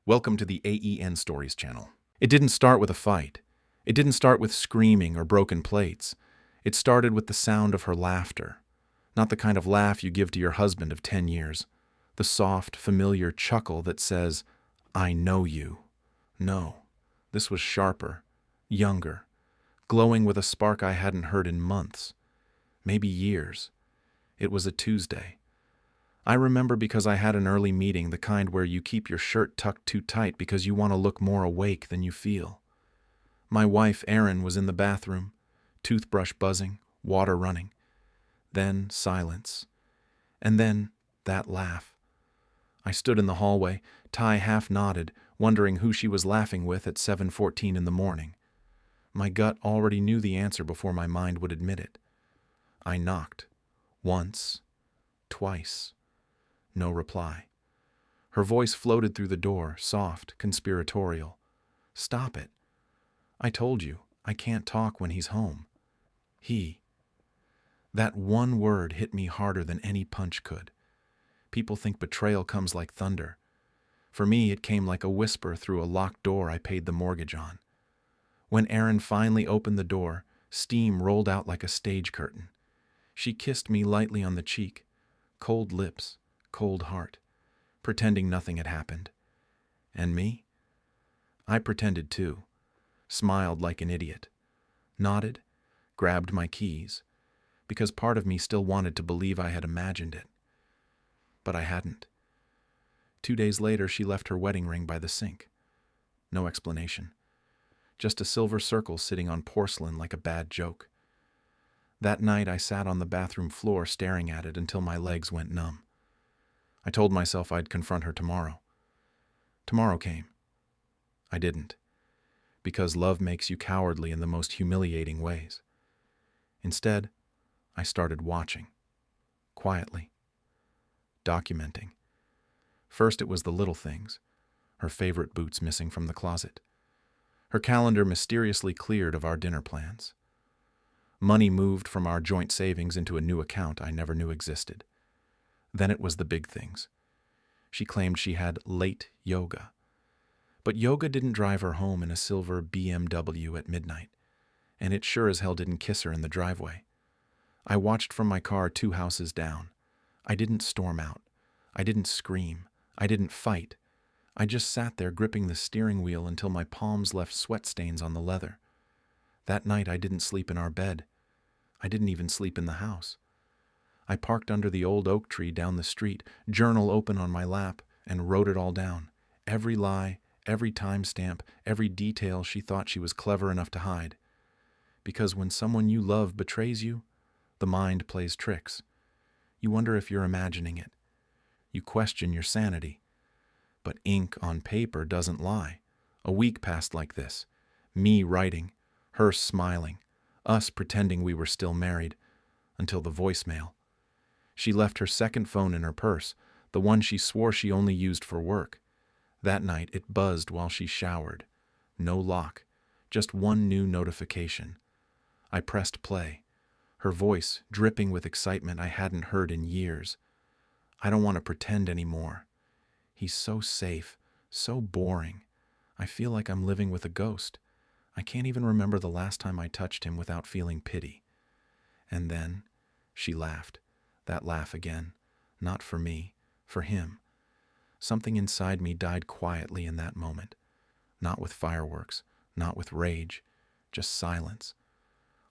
Welcome to the AEN Stories channel. It didn't start with a fight. It didn't start with screaming or broken plates. It started with the sound of her laughter. Not the kind of laugh you give to your husband of 10 years. The soft, familiar chuckle that says, "I know you." No, this was sharper, younger, glowing with a spark I hadn't heard in months, maybe years. It was a Tuesday. I remember because I had an early meeting, the kind where you keep your shirt tucked too tight because you want to look more awake than you feel. My wife, Erin, was in the bathroom, toothbrush buzzing, water running. Then silence. And then that laugh. I stood in the hallway, Ty half nodded, wondering who she was laughing with at 7:14 in the morning. My gut already knew the answer before my mind would admit it. I knocked. Once. Twice. No reply. Her voice floated through the door, soft, conspiratorial. "Stop it. I told you, I can't talk when he's home." He. That one word hit me harder than any punch could. People think betrayal comes like thunder. For me, it came like a whisper through a locked door I paid the mortgage on. When Erin finally opened the door, steam rolled out like a stage curtain. She kissed me lightly on the cheek, cold lips, cold heart, pretending nothing had happened. And me? I pretended too, smiled like an idiot, nodded, grabbed my keys, because part of me still wanted to believe I had imagined it. But I hadn't. 2 days later, she left her wedding ring by the sink. No explanation. Just a silver circle sitting on porcelain like a bad joke. That night, I sat on the bathroom floor staring at it until my legs went numb. I told myself I'd confront her tomorrow. Tomorrow came. I didn't. Because love makes you cowardly in the most humiliating ways. Instead, I started watching. Quietly. Documenting. First it was the little things. Her favorite boots missing from the closet. Her calendar mysteriously cleared of our dinner plans. Money moved from our joint savings into a new account I never knew existed. Then it was the big things. She claimed she had late yoga. But yoga didn't drive her home in a silver BMW at midnight. And it sure as hell didn't kiss her in the driveway. I watched from my car 2 houses down. I didn't storm out. I didn't scream. I didn't fight. I just sat there gripping the steering wheel until my palms left sweat stains on the leather. That night I didn't sleep in our bed. I didn't even sleep in the house. I parked under the old oak tree down the street, journal open on my lap, and wrote it all down. Every lie, every timestamp, every detail she thought she was clever enough to hide. Because when someone you love betrays you, the mind plays tricks. You wonder if you're imagining it. You question your sanity. But ink on paper doesn't lie. A week passed like this. Me writing, her smiling, us pretending we were still married, until the voicemail. She left her second phone in her purse, the one she swore she only used for work. That night it buzzed while she showered. No lock, just one new notification. I pressed play. Her voice dripping with excitement I hadn't heard in years. "I don't want to pretend anymore. He's so safe, so boring. I feel like I'm living with a ghost. I can't even remember the last time I touched him without feeling pity." And then she laughed. That laugh again. Not for me, for him. Something inside me died quietly in that moment. Not with fireworks, not with rage, just silence.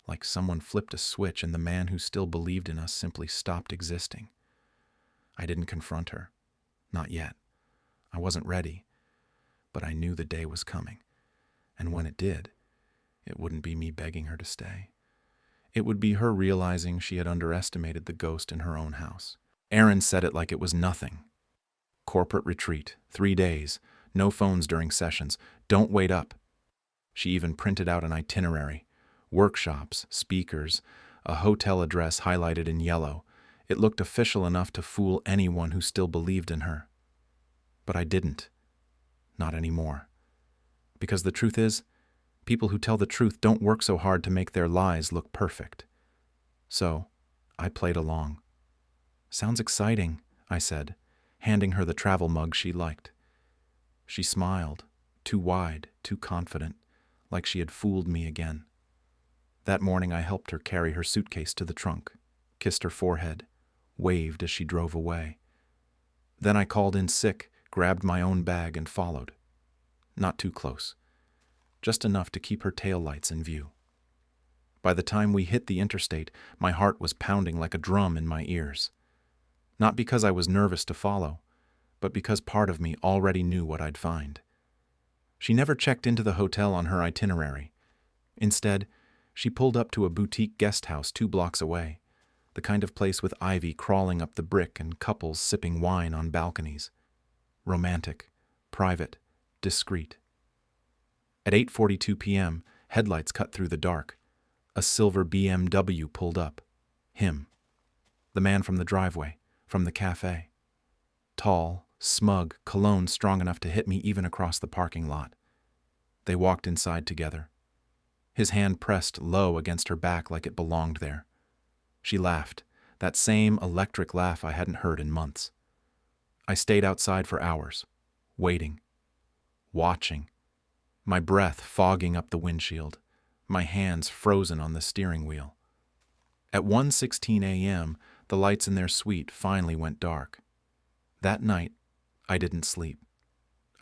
Like someone flipped a switch and the man who still believed in us simply stopped existing. I didn't confront her. Not yet. I wasn't ready. But I knew the day was coming. And when it did, it wouldn't be me begging her to stay. It would be her realizing she had underestimated the ghost in her own house. Erin said it like it was nothing. Corporate retreat, 3 days, no phones during sessions, don't wait up. She even printed out an itinerary. Workshops, speakers, a hotel address highlighted in yellow. It looked official enough to fool anyone who still believed in her. But I didn't. Not anymore. Because the truth is, people who tell the truth don't work so hard to make their lies look perfect. So, I played along. "Sounds exciting," I said, handing her the travel mug she liked. She smiled, too wide, too confident, like she had fooled me again. That morning I helped her carry her suitcase to the trunk, kissed her forehead, waved as she drove away. Then I called in sick, grabbed my own bag and followed. Not too close, just enough to keep her taillights in view. By the time we hit the interstate, my heart was pounding like a drum in my ears. Not because I was nervous to follow, but because part of me already knew what I'd find. She never checked into the hotel on her itinerary. Instead, she pulled up to a boutique guest house 2 blocks away, the kind of place with ivy crawling up the brick and couples sipping wine on balconies. Romantic, private, discreet. At 8:42 p.m., headlights cut through the dark. A silver BMW pulled up. Him. The man from the driveway, from the cafe. Tall, smug, cologne strong enough to hit me even across the parking lot. They walked inside together. His hand pressed low against her back like it belonged there. She laughed, that same electric laugh I hadn't heard in months. I stayed outside for hours, waiting, watching, my breath fogging up the windshield, my hands frozen on the steering wheel. At 1:16 a.m., the lights in their suite finally went dark. That night, I didn't sleep.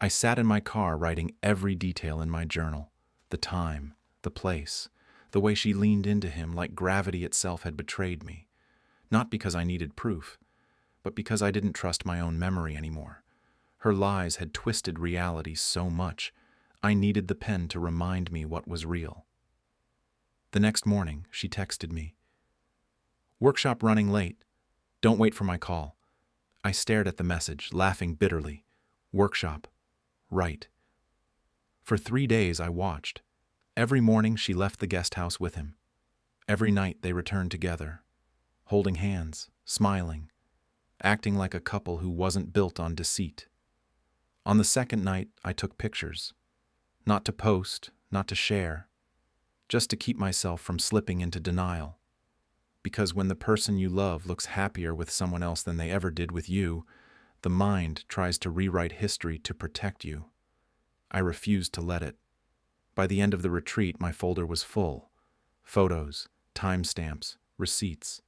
I sat in my car writing every detail in my journal, the time, the place, the way she leaned into him like gravity itself had betrayed me. Not because I needed proof, but because I didn't trust my own memory anymore. Her lies had twisted reality so much, I needed the pen to remind me what was real. The next morning, she texted me. "Workshop running late. Don't wait for my call." I stared at the message, laughing bitterly. Workshop. Right. For 3 days I watched. Every morning she left the guest house with him. Every night they returned together, holding hands, smiling, acting like a couple who wasn't built on deceit. On the second night, I took pictures. Not to post, not to share, just to keep myself from slipping into denial. Because when the person you love looks happier with someone else than they ever did with you, the mind tries to rewrite history to protect you. I refused to let it. By the end of the retreat, my folder was full. Photos, timestamps, receipts.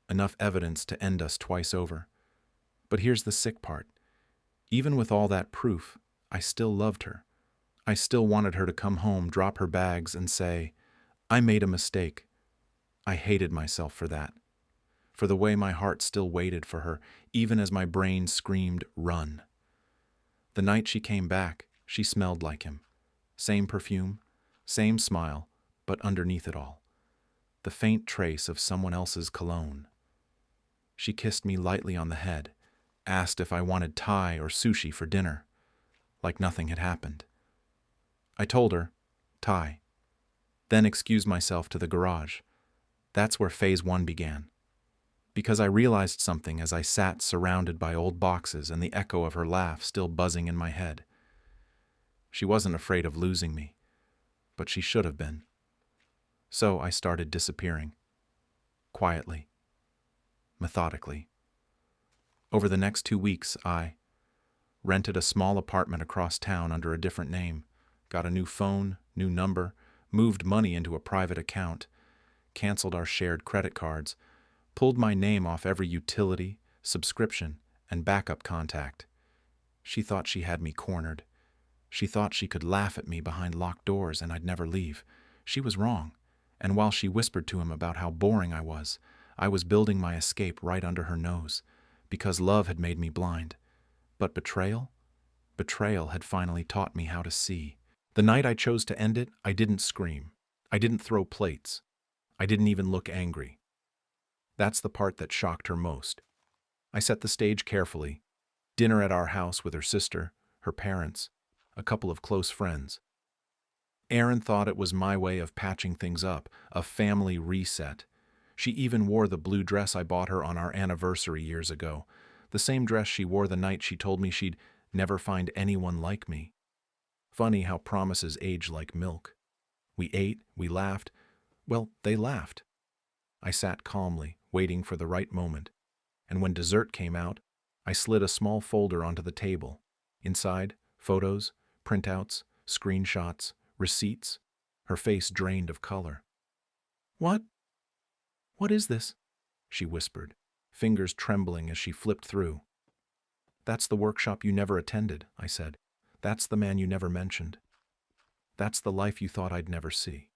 Enough evidence to end us twice over. But here's the sick part. Even with all that proof, I still loved her. I still wanted her to come home, drop her bags, and say, "I made a mistake." I hated myself for that, for the way my heart still waited for her, even as my brain screamed, "Run." The night she came back, she smelled like him. Same perfume, same smile, but underneath it all, the faint trace of someone else's cologne. She kissed me lightly on the head, asked if I wanted Thai or sushi for dinner, like nothing had happened. I told her, Thai, then excused myself to the garage. That's where phase 1 began. Because I realized something as I sat surrounded by old boxes and the echo of her laugh still buzzing in my head. She wasn't afraid of losing me, but she should have been. So I started disappearing. Quietly. Methodically. Over the next 2 weeks, I rented a small apartment across town under a different name, got a new phone, new number, moved money into a private account, canceled our shared credit cards, pulled my name off every utility, subscription, and backup contact. She thought she had me cornered. She thought she could laugh at me behind locked doors and I'd never leave. She was wrong, and while she whispered to him about how boring I was building my escape right under her nose, because love had made me blind. But betrayal? Betrayal had finally taught me how to see. The night I chose to end it, I didn't scream. I didn't throw plates. I didn't even look angry. That's the part that shocked her most. I set the stage carefully. Dinner at our house with her sister, her parents, a couple of close friends. Erin thought it was my way of patching things up, a family reset. She even wore the blue dress I bought her on our anniversary years ago, the same dress she wore the night she told me she'd never find anyone like me. Funny how promises age like milk. We ate, we laughed. Well, they laughed. I sat calmly, waiting for the right moment, and when dessert came out, I slid a small folder onto the table. Inside, Photos, printouts, screenshots, receipts, her face drained of color. "What? What is this?" she whispered, fingers trembling as she flipped through. "That's the workshop you never attended," I said. "That's the man you never mentioned. That's the life you thought I'd never see."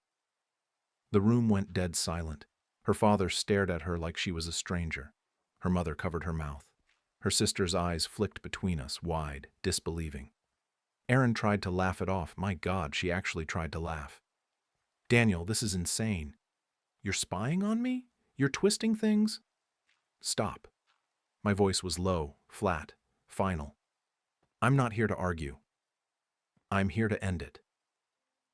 The room went dead silent. Her father stared at her like she was a stranger. Her mother covered her mouth. Her sister's eyes flicked between us, wide, disbelieving. Erin tried to laugh it off. My God, she actually tried to laugh. "Daniel, this is insane. You're spying on me? You're twisting things?" "Stop." My voice was low, flat, final. "I'm not here to argue. I'm here to end it."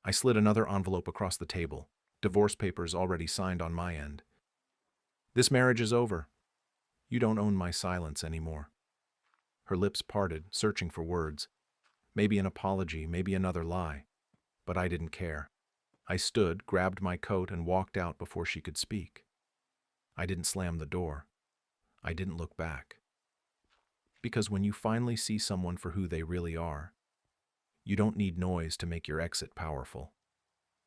I slid another envelope across the table, divorce papers already signed on my end. "This marriage is over. You don't own my silence anymore." Her lips parted, searching for words. Maybe an apology, maybe another lie. But I didn't care. I stood, grabbed my coat, and walked out before she could speak. I didn't slam the door. I didn't look back. Because when you finally see someone for who they really are, you don't need noise to make your exit powerful.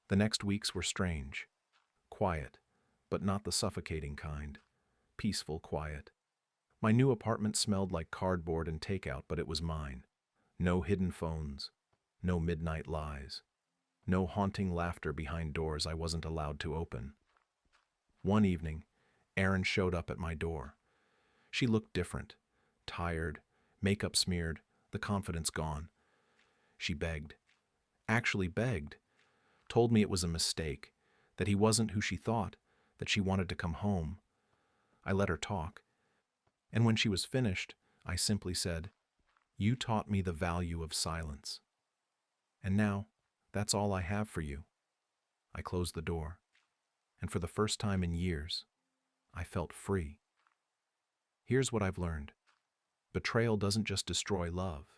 The next weeks were strange. Quiet, but not the suffocating kind. Peaceful quiet. My new apartment smelled like cardboard and takeout, but it was mine. No hidden phones. No midnight lies. No haunting laughter behind doors I wasn't allowed to open. One evening, Erin showed up at my door. She looked different. Tired, makeup smeared, the confidence gone. She begged. Actually begged. Told me it was a mistake, that he wasn't who she thought, that she wanted to come home. I let her talk. And when she was finished, I simply said, "You taught me the value of silence. And now, that's all I have for you." I closed the door. And for the first time in years, I felt free. Here's what I've learned. Betrayal doesn't just destroy love.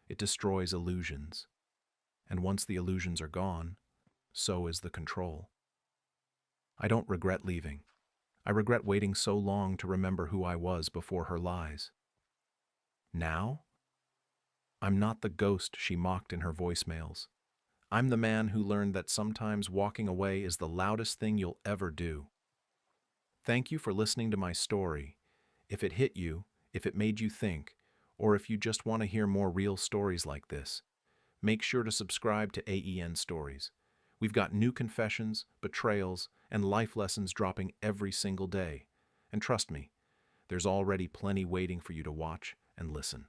It destroys illusions. And once the illusions are gone, so is the control. I don't regret leaving. I regret waiting so long to remember who I was before her lies. Now, I'm not the ghost she mocked in her voicemails. I'm the man who learned that sometimes walking away is the loudest thing you'll ever do. Thank you for listening to my story. If it hit you, if it made you think, or if you just want to hear more real stories like this, make sure to subscribe to AEN Stories. We've got new confessions, betrayals, and life lessons dropping every single day. And trust me, there's already plenty waiting for you to watch and listen.